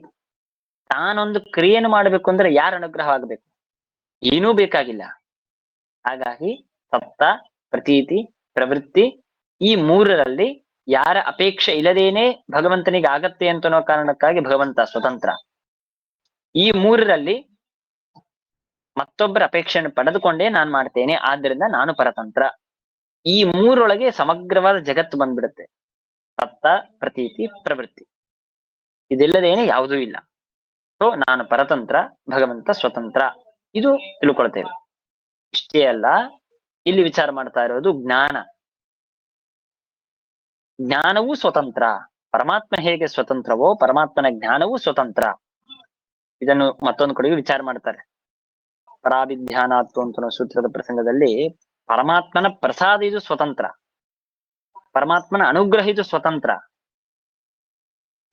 [SPEAKER 2] ತಾನೊಂದು ಕ್ರಿಯೆಯನ್ನು ಮಾಡಬೇಕು ಅಂದ್ರೆ ಯಾರ ಅನುಗ್ರಹ ಆಗಬೇಕು? ಏನೂ ಬೇಕಾಗಿಲ್ಲ. ಹಾಗಾಗಿ ಸತ್ತ, ಪ್ರತೀತಿ, ಪ್ರವೃತ್ತಿ ಈ ಮೂರರಲ್ಲಿ ಯಾರ ಅಪೇಕ್ಷೆ ಇಲ್ಲದೇನೆ ಭಗವಂತನಿಗೆ ಆಗತ್ತೆ ಅಂತ ಅನ್ನೋ ಕಾರಣಕ್ಕಾಗಿ ಭಗವಂತ ಸ್ವತಂತ್ರ. ಈ ಮೂರರಲ್ಲಿ ಮತ್ತೊಬ್ಬರ ಅಪೇಕ್ಷೆಯನ್ನು ಪಡೆದುಕೊಂಡೇ ನಾನ್ ಮಾಡ್ತೇನೆ, ಆದ್ರಿಂದ ನಾನು ಪರತಂತ್ರ. ಈ ಮೂರೊಳಗೆ ಸಮಗ್ರವಾದ ಜಗತ್ತು ಬಂದ್ಬಿಡುತ್ತೆ. ಸತ್ತ, ಪ್ರತೀತಿ, ಪ್ರವೃತ್ತಿ ಇದೆಲ್ಲದೇನೆ ಯಾವುದೂ ಇಲ್ಲ. ಸೊ ನಾನು ಪರತಂತ್ರ, ಭಗವಂತ ಸ್ವತಂತ್ರ, ಇದು ತಿಳ್ಕೊಳ್ತೇವೆ. ಇಷ್ಟೇ ಅಲ್ಲ, ಇಲ್ಲಿ ವಿಚಾರ ಮಾಡ್ತಾ ಇರೋದು ಜ್ಞಾನ. ಜ್ಞಾನವೂ ಸ್ವತಂತ್ರ. ಪರಮಾತ್ಮ ಹೇಗೆ ಸ್ವತಂತ್ರವೋ ಪರಮಾತ್ಮನ ಜ್ಞಾನವೂ ಸ್ವತಂತ್ರ. ಇದನ್ನು ಮತ್ತೊಂದು ಕಡೆಗೆ ವಿಚಾರ ಮಾಡ್ತಾರೆ. ಪರಾಭಿಧ್ಯಾನಾತ್ವ ಅಂತ ಸೂತ್ರದ ಪ್ರಸಂಗದಲ್ಲಿ ಪರಮಾತ್ಮನ ಪ್ರಸಾದ ಇದು ಸ್ವತಂತ್ರ, ಪರಮಾತ್ಮನ ಅನುಗ್ರಹ ಇದು ಸ್ವತಂತ್ರ.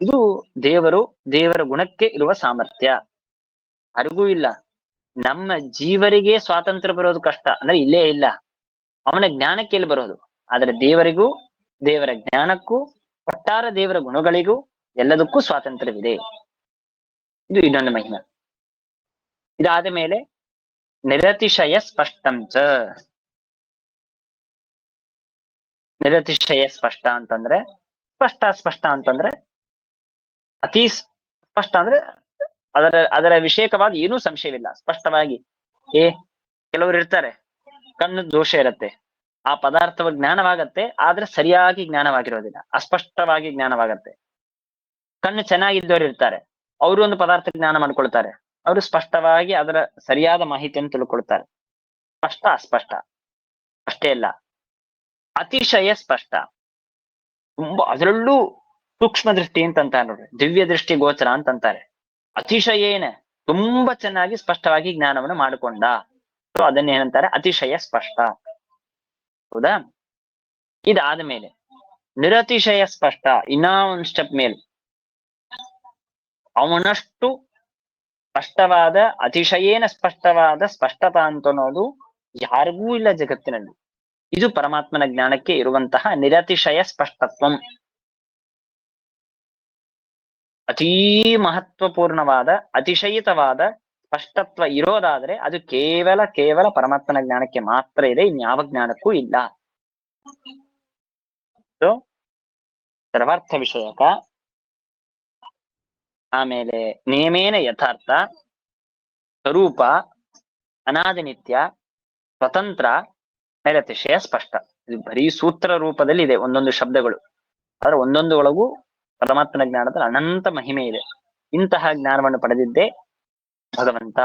[SPEAKER 2] ಇದು ದೇವರ ಗುಣಕ್ಕೆ ಇರುವ ಸಾಮರ್ಥ್ಯ. ಯಾರಿಗೂ ಇಲ್ಲ. ನಮ್ಮ ಜೀವರಿಗೆ ಸ್ವಾತಂತ್ರ್ಯ ಬರೋದು ಕಷ್ಟ, ಅಂದ್ರೆ ಇಲ್ಲೇ ಇಲ್ಲ. ಅವನ ಜ್ಞಾನಕ್ಕೆ ಎಲ್ಲಿ ಬರೋದು? ಆದ್ರೆ ದೇವರಿಗೂ, ದೇವರ ಜ್ಞಾನಕ್ಕೂ, ಒಟ್ಟಾರೆ ದೇವರ ಗುಣಗಳಿಗೂ ಎಲ್ಲದಕ್ಕೂ ಸ್ವಾತಂತ್ರ್ಯವಿದೆ. ಇದು ಇನ್ನೊಂದು ಮಹಿಮೆ. ಇದಾದ ಮೇಲೆ ನಿರತಿಶಯ ಸ್ಪಷ್ಟಂಚ. ನಿರತಿಶಯ ಸ್ಪಷ್ಟ ಅಂತಂದ್ರೆ, ಸ್ಪಷ್ಟ ಅಂತಂದ್ರೆ ಅತಿ ಸ್ಪಷ್ಟ ಅಂದ್ರೆ ಅದರ ವಿಷಯಕವಾಗಿ ಏನೂ ಸಂಶಯವಿಲ್ಲ. ಸ್ಪಷ್ಟವಾಗಿ ಕೆಲವರು ಇರ್ತಾರೆ, ಕಣ್ಣು ದೋಷ ಇರತ್ತೆ, ಆ ಪದಾರ್ಥವ ಜ್ಞಾನವಾಗತ್ತೆ, ಆದ್ರೆ ಸರಿಯಾಗಿ ಜ್ಞಾನವಾಗಿರೋದಿಲ್ಲ, ಅಸ್ಪಷ್ಟವಾಗಿ ಜ್ಞಾನವಾಗತ್ತೆ. ಕಣ್ಣು ಚೆನ್ನಾಗಿದ್ದವ್ರು ಇರ್ತಾರೆ, ಅವರು ಒಂದು ಪದಾರ್ಥ ಜ್ಞಾನ ಮಾಡ್ಕೊಳ್ತಾರೆ, ಅವರು ಸ್ಪಷ್ಟವಾಗಿ ಅದರ ಸರಿಯಾದ ಮಾಹಿತಿಯನ್ನು ತಿಳ್ಕೊಳ್ತಾರೆ. ಸ್ಪಷ್ಟ ಅಸ್ಪಷ್ಟ ಅಷ್ಟೇ ಅಲ್ಲ, ಅತಿಶಯ ಸ್ಪಷ್ಟ, ತುಂಬಾ ಅದರಲ್ಲೂ ಸೂಕ್ಷ್ಮ ದೃಷ್ಟಿ ಅಂತಾರೆ ನೋಡ್ರಿ, ದಿವ್ಯ ದೃಷ್ಟಿ ಗೋಚರ ಅಂತಾರೆ. ಅತಿಶಯೇನ ತುಂಬಾ ಚೆನ್ನಾಗಿ ಸ್ಪಷ್ಟವಾಗಿ ಜ್ಞಾನವನ್ನು ಮಾಡಿಕೊಂಡ, ಅದನ್ನ ಏನಂತಾರೆ, ಅತಿಶಯ ಸ್ಪಷ್ಟ. ಹೌದಾ? ಇದಾದ ಮೇಲೆ ನಿರತಿಶಯ ಸ್ಪಷ್ಟ, ಇನ್ನ ಒಂದ್ ಸ್ಟೆಪ್ ಮೇಲೆ, ಅವನಷ್ಟು ಸ್ಪಷ್ಟವಾದ, ಅತಿಶಯೇನ ಸ್ಪಷ್ಟವಾದ ಸ್ಪಷ್ಟತಾ ಅಂತ ಅನ್ನೋದು ಯಾರಿಗೂ ಇಲ್ಲ ಜಗತ್ತಿನಲ್ಲಿ. ಇದು ಪರಮಾತ್ಮನ ಜ್ಞಾನಕ್ಕೆ ಇರುವಂತಹ ನಿರತಿಶಯ ಸ್ಪಷ್ಟತ್ವಂ. ಅತೀ ಮಹತ್ವಪೂರ್ಣವಾದ ಅತಿಶಯಿತವಾದ ಸ್ಪಷ್ಟತ್ವ ಇರೋದಾದ್ರೆ ಅದು ಕೇವಲ ಪರಮಾತ್ಮನ ಜ್ಞಾನಕ್ಕೆ ಮಾತ್ರ ಇದೆ, ಇನ್ಯಾವ ಜ್ಞಾನಕ್ಕೂ ಇಲ್ಲ. ಸರ್ವಾರ್ಥ ವಿಷಯಕ. ಆಮೇಲೆ ನೇಮೇನ ಯಥಾರ್ಥ, ಸ್ವರೂಪ, ಅನಾದಿ ನಿತ್ಯ, ಸ್ವತಂತ್ರ, ನಿರತಿಶಯ ಸ್ಪಷ್ಟ. ಇದು ಬರೀ ಸೂತ್ರ ರೂಪದಲ್ಲಿ ಇದೆ ಒಂದೊಂದು ಶಬ್ದಗಳು, ಆದ್ರೆ ಒಂದೊಂದು ಒಳಗೂ ಪರಮಾತ್ಮನ ಜ್ಞಾನದ ಅನಂತ ಮಹಿಮೆ ಇದೆ. ಇಂತಹ ಜ್ಞಾನವನ್ನು ಪಡೆದಿದ್ದೇ ಭಗವಂತ.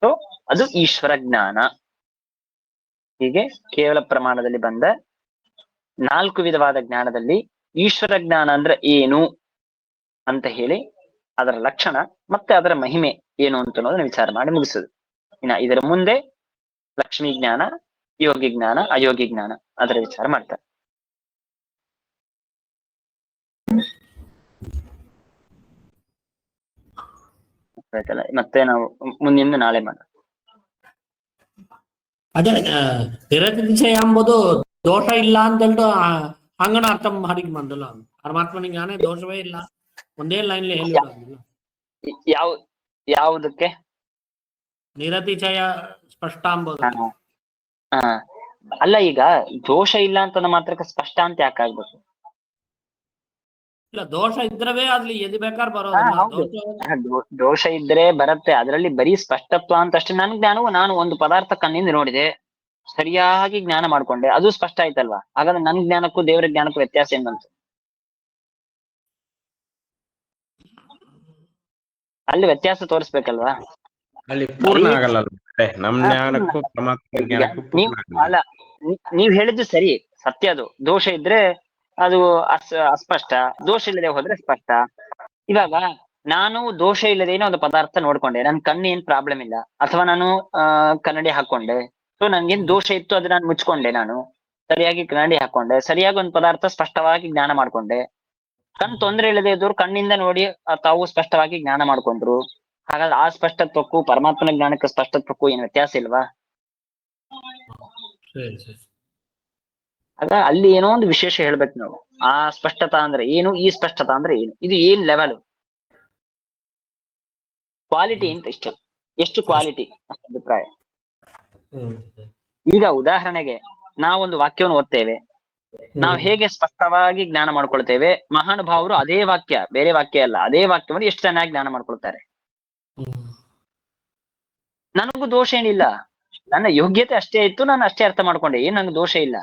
[SPEAKER 2] ಸೊ ಅದು ಈಶ್ವರ ಜ್ಞಾನ. ಹೀಗೆ ಕೇವಲ ಪ್ರಮಾಣದಲ್ಲಿ ಬಂದ 4 ವಿಧವಾದ ಜ್ಞಾನದಲ್ಲಿ ಈಶ್ವರ ಜ್ಞಾನ ಅಂದ್ರೆ ಏನು ಅಂತ ಹೇಳಿ, ಅದರ ಲಕ್ಷಣ ಮತ್ತೆ ಅದರ ಮಹಿಮೆ ಏನು ಅಂತ ಅನ್ನೋದನ್ನ ವಿಚಾರ ಮಾಡಿ ಮುಗಿಸುದು. ಇನ್ನ ಇದರ ಮುಂದೆ ಲಕ್ಷ್ಮೀ ಜ್ಞಾನ, ಯೋಗಿ ಜ್ಞಾನ, ಅಯೋಗಿ ಜ್ಞಾನ ಅದರ ವಿಚಾರ ಮಾಡ್ತಾರೆ. ಆಯ್ತಲ್ಲ, ಮತ್ತೆ ನಾವು ಮುಂದಿನ ನಾಳೆ ಮಾಡೋಣ.
[SPEAKER 3] ಅದೇ ನಿರತಿಶಯ ಎಂಬುದು ದೋಷ ಇಲ್ಲ ಅಂತ ಹೇಳ್ದು ಹಂಗನ ಅರ್ಥ ಮಾಡಿಕ್ ಬಂದಲ್ಲ. ಪರಮಾತ್ಮನಿಗೆ ಜ್ಞಾನ ದೋಷವೇ ಇಲ್ಲ, ಒಂದೇ ಲೈನ್ ಹೇಳಿ
[SPEAKER 2] ಯಾವುದಕ್ಕೆ
[SPEAKER 3] ನಿರತಿಶಯ ಸ್ಪಷ್ಟ ಎಂಬುದು.
[SPEAKER 2] ಅಲ್ಲ, ಈಗ ದೋಷ ಇಲ್ಲ ಅಂತ ಮಾತ್ರಕ್ಕೆ ಸ್ಪಷ್ಟ ಅಂತ ಯಾಕಾಗ್ಬೇಕು?
[SPEAKER 3] ಇಲ್ಲ, ದೋಷ ಇದ್ರವೇ ಅಲ್ಲಿ ಎದು ಬೇಕಾದ್ರೆ ಬರೋದಿಲ್ಲ.
[SPEAKER 2] ದೋಷ ಇದ್ರೆ ಬರತ್ತೆ, ಅದರಲ್ಲಿ ಬರೀ ಸ್ಪಷ್ಟತ್ವ ಅಂತ ಅಷ್ಟೇ. ನನ್ ಜ್ಞಾನವು, ನಾನು ಒಂದು ಪದಾರ್ಥ ಕಣ್ಣಿಂದ ನೋಡಿದೆ, ಸರಿಯಾಗಿ ಜ್ಞಾನ ಮಾಡ್ಕೊಂಡೆ, ಅದು ಸ್ಪಷ್ಟ ಆಯ್ತಲ್ವಾ? ಹಾಗಾದ್ರೆ ನನ್ ಜ್ಞಾನಕ್ಕೂ ದೇವರ ಜ್ಞಾನಕ್ಕೂ ವ್ಯತ್ಯಾಸ ಏನಂತ? ಅಲ್ಲಿ ವ್ಯತ್ಯಾಸ ತೋರಿಸ್ಬೇಕಲ್ವಾ?
[SPEAKER 1] ಅಲ್ಲಿ ಪೂರ್ಣ ಆಗಲ್ಲ, ನಮ್ ಜ್ಞಾನಕ್ಕೂ ಪರಮಾತ್ಮ ಜ್ಞಾನಕ್ಕೂ
[SPEAKER 2] ಅಲ್ಲ, ನೀವ್ ಹೇಳಿದ್ದು ಸರಿ, ಸತ್ಯ. ಅದು ದೋಷ ಇದ್ರೆ ಅದು ಅಸ್ಪಷ್ಟ, ದೋಷ ಇಲ್ಲದೆ ಹೋದ್ರೆ ಸ್ಪಷ್ಟ. ಇವಾಗ ನಾನು ದೋಷ ಇಲ್ಲದೇನೋ ಒಂದು ಪದಾರ್ಥ ನೋಡ್ಕೊಂಡೆ, ನನ್ ಕಣ್ಣು ಏನ್ ಪ್ರಾಬ್ಲಮ್ ಇಲ್ಲ, ಅಥವಾ ನಾನು ಕನ್ನಡಿ ಹಾಕೊಂಡೆ, ಸೊ ನನ್ಗೇನ್ ದೋಷ ಇತ್ತು ಅದು ನಾನು ಮುಚ್ಕೊಂಡೆ, ನಾನು ಸರಿಯಾಗಿ ಕನ್ನಡಿ ಹಾಕೊಂಡೆ, ಸರಿಯಾಗಿ ಒಂದು ಪದಾರ್ಥ ಸ್ಪಷ್ಟವಾಗಿ ಜ್ಞಾನ ಮಾಡ್ಕೊಂಡೆ. ಕಣ್ ತೊಂದರೆ ಇಲ್ಲದೆ ಇದ್ದವ್ರು ಕಣ್ಣಿಂದ ನೋಡಿ ತಾವು ಸ್ಪಷ್ಟವಾಗಿ ಜ್ಞಾನ ಮಾಡ್ಕೊಂಡ್ರು. ಹಾಗಾದ್ರೆ ಆ ಸ್ಪಷ್ಟತ್ವಕ್ಕೂ ಪರಮಾತ್ಮನ ಜ್ಞಾನಕ್ಕೆ ಸ್ಪಷ್ಟತ್ವಕ್ಕೂ ಏನ್ ವ್ಯತ್ಯಾಸ ಇಲ್ವಾ? ಆಗ ಅಲ್ಲಿ ಏನೋ ಒಂದು ವಿಶೇಷ ಹೇಳ್ಬೇಕು ನಾವು. ಆ ಸ್ಪಷ್ಟತಾ ಅಂದ್ರೆ ಏನು, ಈ ಸ್ಪಷ್ಟತಾ ಅಂದ್ರೆ ಏನು, ಇದು ಏನ್ ಲೆವೆಲ್ ಕ್ವಾಲಿಟಿ ಅಂತ ಇಷ್ಟ, ಎಷ್ಟು ಕ್ವಾಲಿಟಿ ಅಭಿಪ್ರಾಯ. ಈಗ ಉದಾಹರಣೆಗೆ ನಾವೊಂದು ವಾಕ್ಯವನ್ನು ಓದ್ತೇವೆ, ನಾವು ಹೇಗೆ ಸ್ಪಷ್ಟವಾಗಿ ಜ್ಞಾನ ಮಾಡ್ಕೊಳ್ತೇವೆ, ಮಹಾನುಭಾವರು ಅದೇ ವಾಕ್ಯ, ಬೇರೆ ವಾಕ್ಯ ಅಲ್ಲ, ಅದೇ ವಾಕ್ಯವನ್ನು ಎಷ್ಟು ಚೆನ್ನಾಗಿ ಜ್ಞಾನ ಮಾಡ್ಕೊಳ್ತಾರೆ. ನನಗೂ ದೋಷ ಏನಿಲ್ಲ, ನನ್ನ ಯೋಗ್ಯತೆ ಅಷ್ಟೇ ಇತ್ತು, ನಾನು ಅಷ್ಟೇ ಅರ್ಥ ಮಾಡ್ಕೊಂಡೆ, ಏನ್ ನಂಗೆ ದೋಷ ಇಲ್ಲ,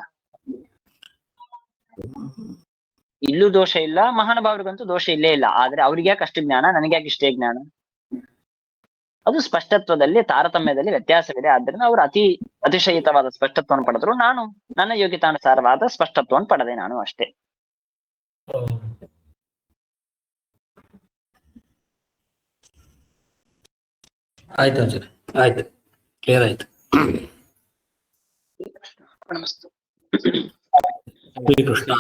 [SPEAKER 2] ಇಲ್ಲೂ ದೋಷ ಇಲ್ಲ, ಮಹಾನುಭಾವರಿಗಂತೂ ದೋಷ ಇಲ್ಲೇ ಇಲ್ಲ. ಆದ್ರೆ ಅವ್ರಿಗೆ ಯಾಕೆ ಅಷ್ಟು ಜ್ಞಾನ, ನನಗೆ ಯಾಕೆ ಇಷ್ಟೇ ಜ್ಞಾನ? ಅದು ಸ್ಪಷ್ಟತ್ವದಲ್ಲಿ ತಾರತಮ್ಯದಲ್ಲಿ ವ್ಯತ್ಯಾಸವಿದೆ. ಆದ್ರಿಂದ ಅವರು ಅತಿಶಯಿತವಾದ ಸ್ಪಷ್ಟತ್ವವನ್ನು ಪಡೆದ್ರು, ನಾನು ನನ್ನ ಯೋಗ್ಯತಾನುಸಾರವಾದ ಸ್ಪಷ್ಟತ್ವವನ್ನು ಪಡೆದೆ, ನಾನು ಅಷ್ಟೇ.
[SPEAKER 3] ಆಯ್ತು ಆಚಾರ್ಯ, ಆಯ್ತು, ಕ್ಲಿಯರ್ ಆಯ್ತು.
[SPEAKER 2] ನಮಸ್ತೆ.
[SPEAKER 3] ಶ್ರೀಕೃಷ್ಣ.